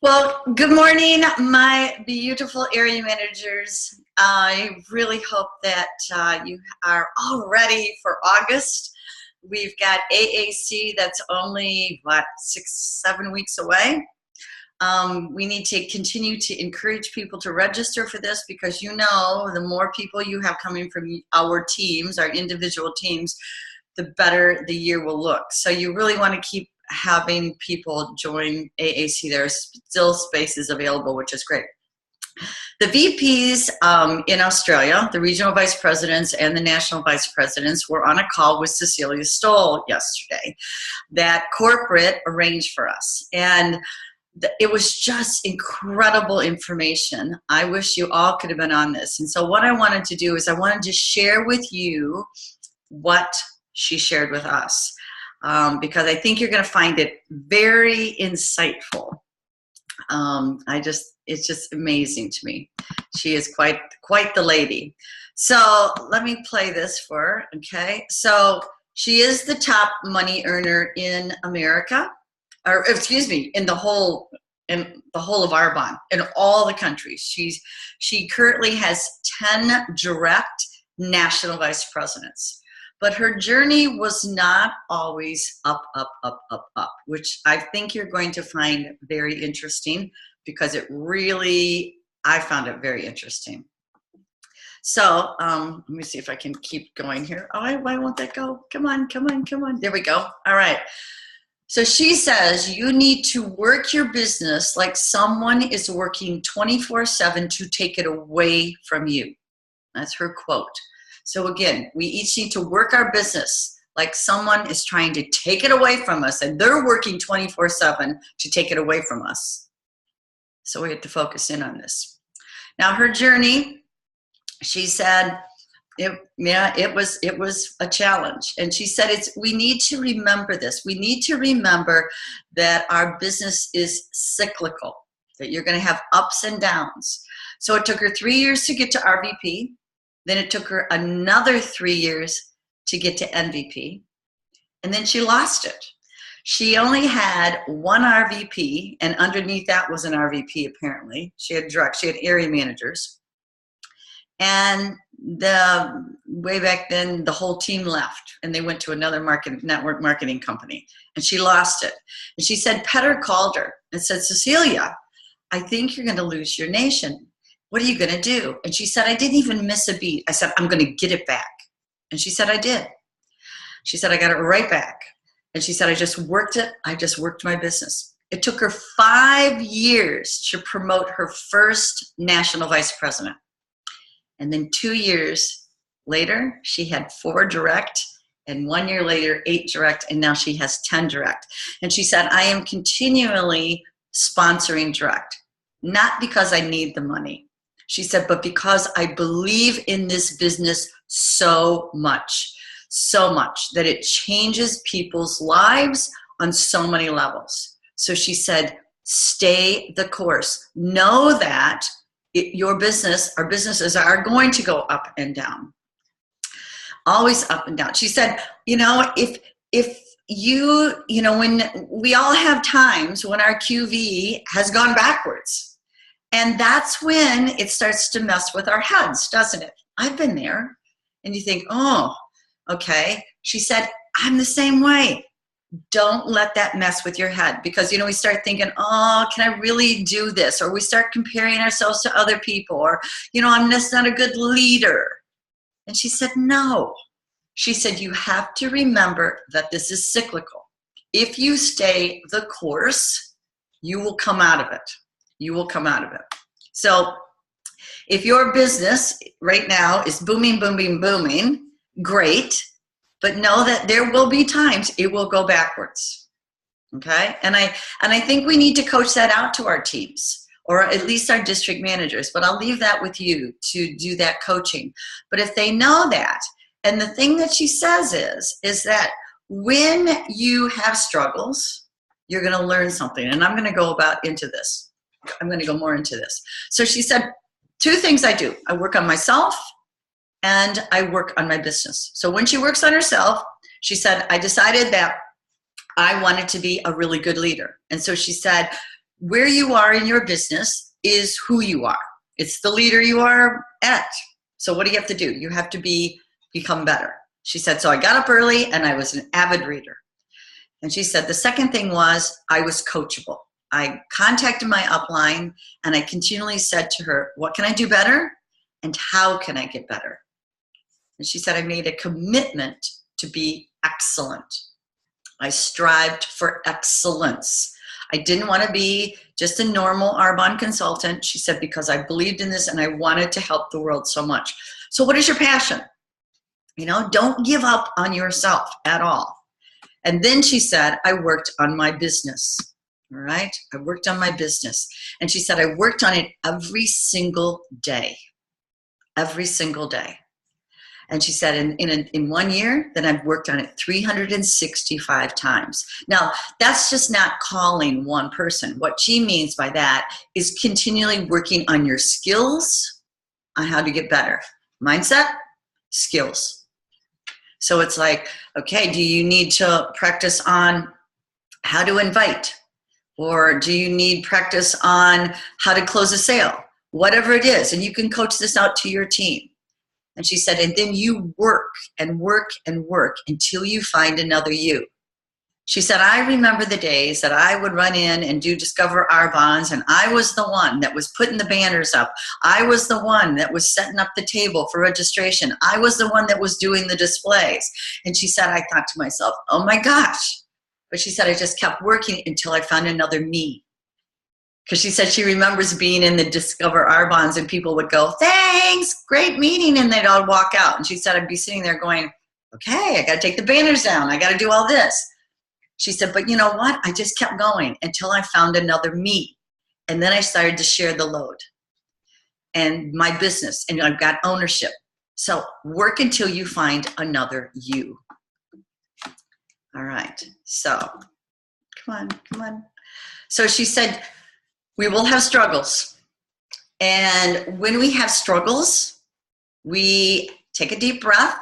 Well, good morning, my beautiful area managers. I really hope that you are all ready for August. We've got AAC that's only, 6-7 weeks away. We need to continue to encourage people to register for this because the more people you have coming from our teams, our individual teams, the better the year will look. So you really want to keep having people join AAC. There are still spaces available, which is great. The VPs in Australia, the regional vice presidents and the national vice presidents, were on a call with Cecilia Stoll yesterday that corporate arranged for us. And it was just incredible information. I wish you all could have been on this. And so what I wanted to do is I wanted to share with you what she shared with us. Because I think you're going to find it very insightful. It's just amazing to me. She is quite the lady. So let me play this for her, okay? So she is the top money earner in America, or excuse me, in the whole of Arbonne, in all the countries. She currently has 10 direct national vice presidents. But her journey was not always up, which I think you're going to find very interesting because I found it very interesting. So let me see if I can keep going here. Oh, why won't that go? Come on. There we go. All right. So she says you need to work your business like someone is working 24/7 to take it away from you. That's her quote. So again, we each need to work our business like someone is trying to take it away from us and they're working 24/7 to take it away from us. So we have to focus in on this. Now her journey, she said, it was a challenge. And she said, we need to remember this. We need to remember that our business is cyclical, that you're going to have ups and downs. So it took her 3 years to get to RVP. Then it took her another 3 years to get to MVP. And then she lost it. She only had one RVP, and underneath that was an RVP, apparently. She had area managers. And way back then, the whole team left, and they went to another network marketing company, and she lost it. And she said, Petter called her and said, Cecilia, I think you're going to lose your nation. What are you going to do? And she said, I didn't even miss a beat. I said, I'm going to get it back. And she said, I did. She said, I got it right back. And she said, I just worked it. I just worked my business. It took her 5 years to promote her first national vice president. And then 2 years later, she had 4 direct, and 1 year later, 8 direct, and now she has 10 direct. And she said, I am continually sponsoring direct, not because I need the money. She said, but because I believe in this business so much that it changes people's lives on so many levels. So she said, stay the course. Know that our businesses are going to go up and down. Always up and down. She said, if when we all have times when our QV has gone backwards. And that's when it starts to mess with our heads, doesn't it? I've been there. And you think, oh, okay. She said, I'm the same way. Don't let that mess with your head because, we start thinking, oh, can I really do this? Or we start comparing ourselves to other people or, I'm just not a good leader. And she said, no. She said, you have to remember that this is cyclical. If you stay the course, you will come out of it. You will come out of it. So if your business right now is booming, great, but know that there will be times it will go backwards. Okay? And I think we need to coach that out to our teams or at least our district managers, but I'll leave that with you to do that coaching. But if they know that, and the thing that she says is that when you have struggles, you're going to learn something. And I'm going to go into this. I'm going to go more into this. So she said, 2 things I do. I work on myself and I work on my business. So when she works on herself, she said, I decided that I wanted to be a really good leader. And so she said, where you are in your business is who you are. It's the leader you are at. So what do you have to do? You have to become better. She said, so I got up early and I was an avid reader. And she said, the second thing was I was coachable. I contacted my upline and I continually said to her, what can I do better? And how can I get better? And she said, I made a commitment to be excellent. I strived for excellence. I didn't want to be just a normal Arbonne consultant. She said, because I believed in this and I wanted to help the world so much. So what is your passion? You know, don't give up on yourself at all. And then she said, I worked on my business. All right. I worked on my business. And she said, I worked on it every single day. Every single day. And she said, in 1 year, then I've worked on it 365 times. Now, that's just not calling one person. What she means by that is continually working on your skills on how to get better. Mindset, skills. So it's like, okay, do you need to practice on how to invite? Or do you need practice on how to close a sale? Whatever it is. And you can coach this out to your team. And she said, and then you work and work and work until you find another you. She said, I remember the days that I would run in and do Discover Arbonnes, and I was the one that was putting the banners up. I was the one that was setting up the table for registration. I was the one that was doing the displays. And she said, I thought to myself, oh my gosh. But she said, I just kept working until I found another me. Because she said she remembers being in the Discover Arbonnes and people would go, thanks, great meeting, and they'd all walk out. And she said, I'd be sitting there going, okay, I got to take the banners down. I got to do all this. She said, but you know what? I just kept going until I found another me. And then I started to share the load and my business, and I've got ownership. So work until you find another you. All right. So come on. So she said, we will have struggles. And when we have struggles, we take a deep breath,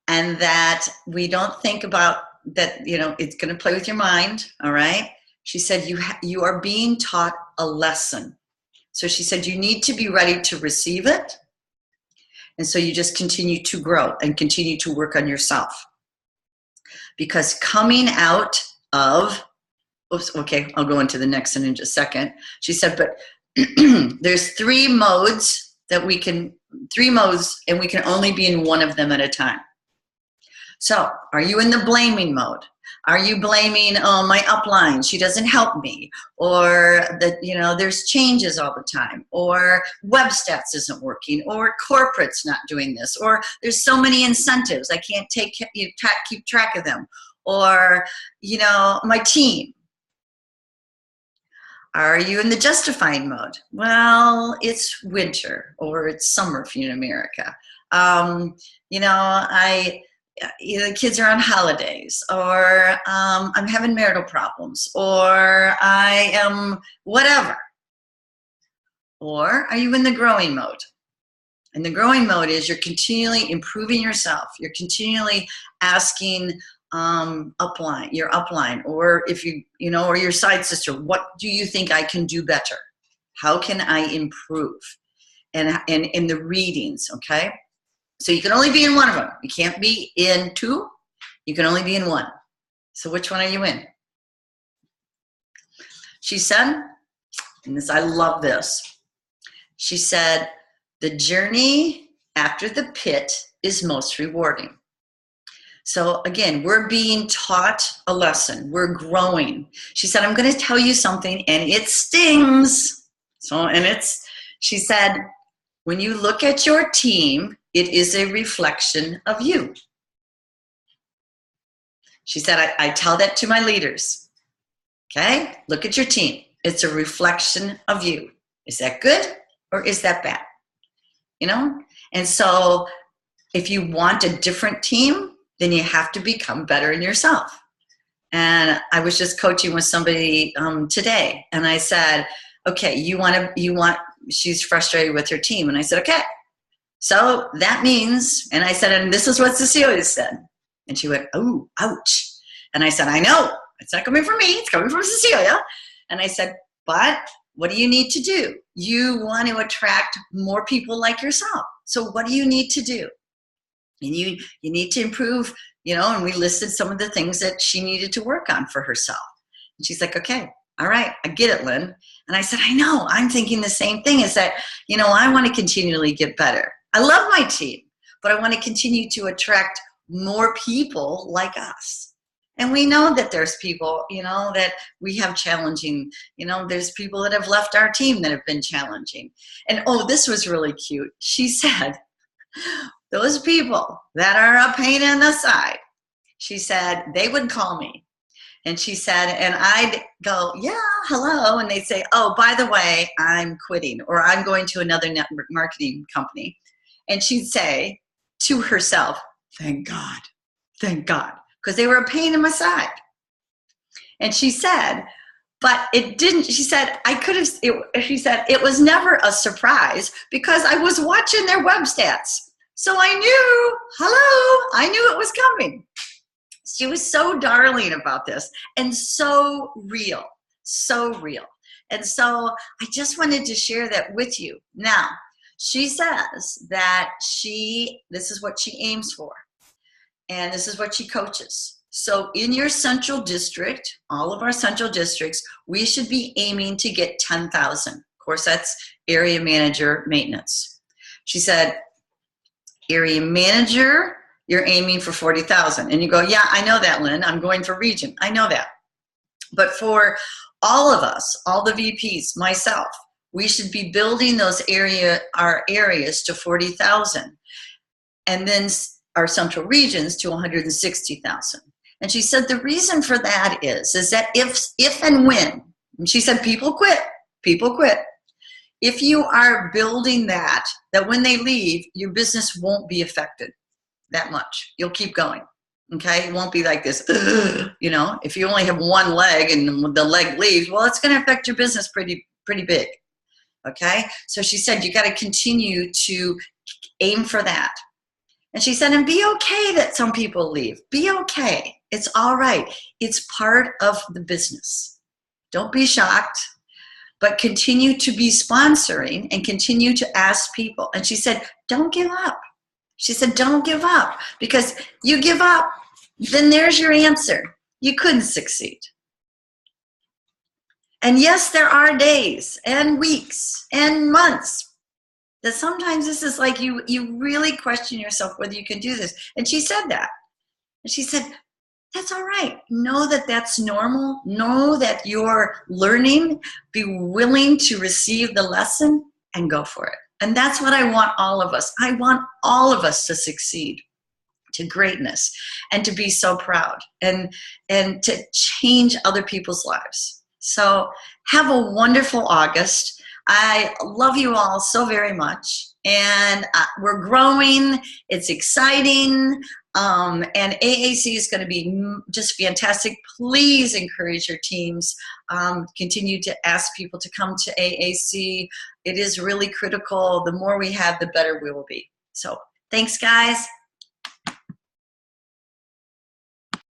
and that we don't think about that, you know, it's going to play with your mind. All right. She said, you are being taught a lesson. So she said, you need to be ready to receive it. And so you just continue to grow and continue to work on yourself. Because coming out of, oops, okay, I'll go into the next one in just a second. She said, but there's three modes, and we can only be in one of them at a time. So are you in the blaming mode? Are you blaming, oh, my upline, she doesn't help me, or that, you know, there's changes all the time, or web stats isn't working, or corporate's not doing this, or there's so many incentives I can't keep track of them, or, you know, my team. Are you in the justifying mode? Well, it's winter or it's summer for you in America. You know, the kids are on holidays, or I'm having marital problems, or I am whatever. Or are you in the growing mode? And the growing mode is you're continually improving yourself. You're continually asking your upline, or if you know, or your side sister, what do you think I can do better? How can I improve? And in the readings, okay? So you can only be in one of them. You can't be in two. You can only be in one. So which one are you in? She said, and this, I love this. She said, the journey after the pit is most rewarding. So again, we're being taught a lesson. We're growing. She said, I'm going to tell you something, and it stings. She said, when you look at your team, it is a reflection of you. She said, I tell that to my leaders. Okay, look at your team. It's a reflection of you. Is that good or is that bad? You know? And so if you want a different team, then you have to become better in yourself. And I was just coaching with somebody today, and I said, okay, she's frustrated with her team. And I said, okay, so that means, and I said, and this is what Cecilia said. And she went, oh, ouch. And I said, I know. It's not coming from me. It's coming from Cecilia. And I said, but what do you need to do? You want to attract more people like yourself. So what do you need to do? And you need to improve, and we listed some of the things that she needed to work on for herself. And she's like, okay, all right, I get it, Lynn. And I said, I know, I'm thinking the same thing, is that, I want to continually get better. I love my team, but I want to continue to attract more people like us. And we know that there's people, that we have challenging, there's people that have left our team that have been challenging. And this was really cute. She said, those people that are a pain in the side, she said, they would call me. And she said, and I'd go, yeah, hello. And they'd say, oh, by the way, I'm quitting, or I'm going to another network marketing company. And she'd say to herself, thank God, because they were a pain in my side. And she said, but it didn't, she said, she said, it was never a surprise because I was watching their web stats. So I knew it was coming. She was so darling about this and so real. And so I just wanted to share that with you. Now, she says that this is what she aims for, and this is what she coaches. So in your central district, all of our central districts, we should be aiming to get 10,000. Of course, that's area manager maintenance. She said, area manager, you're aiming for 40,000. And you go, yeah, I know that, Lynn. I'm going for region. I know that. But for all of us, all the VPs, myself, we should be building our areas to 40,000. And then our central regions to 160,000. And she said the reason for that is that if and when, and she said people quit. If you are building that when they leave, your business won't be affected that much. You'll keep going, okay? It won't be like this, if you only have one leg and the leg leaves, well, it's gonna affect your business pretty big, okay? So she said you gotta continue to aim for that. And she said, and be okay that some people leave. Be okay. It's all right. It's part of the business. Don't be shocked, but continue to be sponsoring and continue to ask people. And she said, don't give up. She said, don't give up, because you give up, then there's your answer. You couldn't succeed. And yes, there are days and weeks and months that sometimes this is like you really question yourself whether you can do this. And she said that. And she said, that's all right. Know that that's normal. Know that you're learning. Be willing to receive the lesson and go for it. And that's what I want all of us. I want all of us to succeed, to greatness, and to be so proud and to change other people's lives. So have a wonderful August. I love you all so very much, and we're growing. It's exciting, and AAC is going to be just fantastic. Please encourage your teams. Continue to ask people to come to AAC. It is really critical. The more we have, the better we will be. So thanks, guys.